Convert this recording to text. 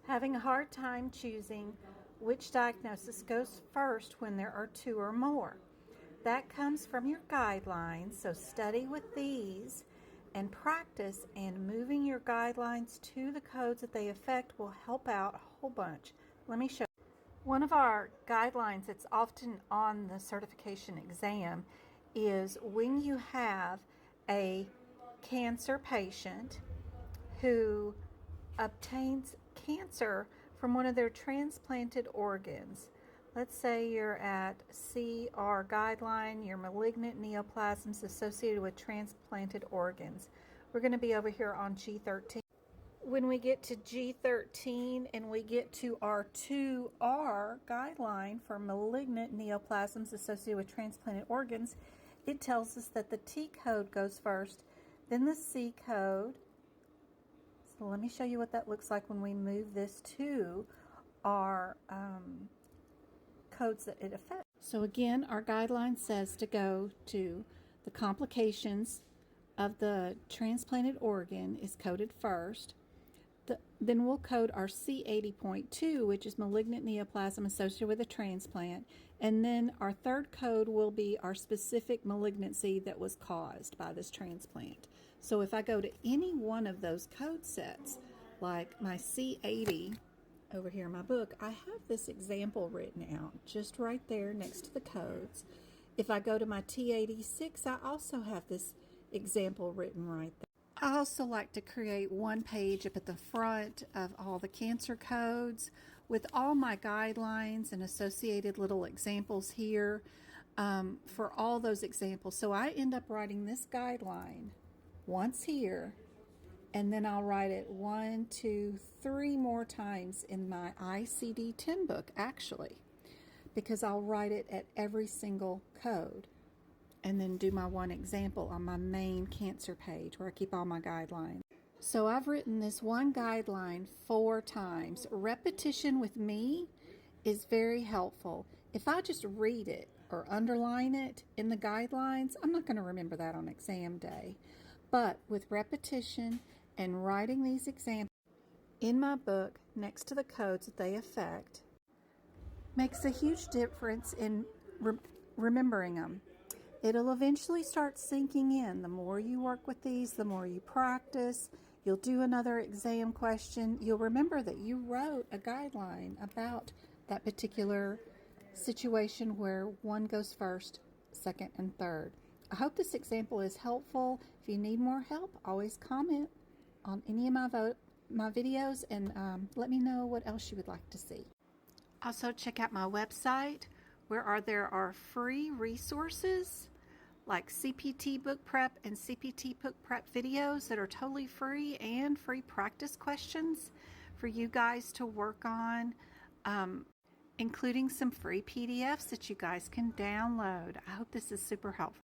Having a hard time choosing which diagnosis goes first when there are two or more. That comes from your guidelines, so study with these and practice, and moving your guidelines to the codes that they affect will help out a whole bunch. Let me show you. One of our guidelines that's often on the certification exam is when you have a cancer patient who obtains cancer from one of their transplanted organs. Let's say you're at CR guideline, your malignant neoplasms associated with transplanted organs. We're going to be over here on G13. When we get to G13 and we get to our 2R guideline for malignant neoplasms associated with transplanted organs, it tells us that the T code goes first, then the C code. So let me show you what that looks like when we move this to our codes that it affects. So again, our guideline says to go to the complications of the transplanted organ is coded first. Then we'll code our C80.2, which is malignant neoplasm associated with a transplant. And then our third code will be our specific malignancy that was caused by this transplant. So if I go to any one of those code sets, like my C80 over here in my book, I have this example written out just right there next to the codes. If I go to my T86, I also have this example written right there. I also like to create one page up at the front of all the cancer codes with all my guidelines and associated little examples here for all those examples. So I end up writing this guideline once here, and then I'll write it 1, 2, 3 more times in my ICD-10 book, actually, because I'll write it at every single code. And then do my one example on my main cancer page where I keep all my guidelines. So I've written this one guideline 4 times. Repetition with me is very helpful. If I just read it or underline it in the guidelines, I'm not going to remember that on exam day. But with repetition and writing these examples in my book next to the codes that they affect makes a huge difference in remembering them. It'll eventually start sinking in. The more you work with these, the more you practice. You'll do another exam question. You'll remember that you wrote a guideline about that particular situation where one goes first, second, and third. I hope this example is helpful. If you need more help, always comment on any of my videos and let me know what else you would like to see. Also, check out my website where there are free resources like CPT book prep and CPT book prep videos that are totally free, and free practice questions for you guys to work on, including some free PDFs that you guys can download. I hope this is super helpful.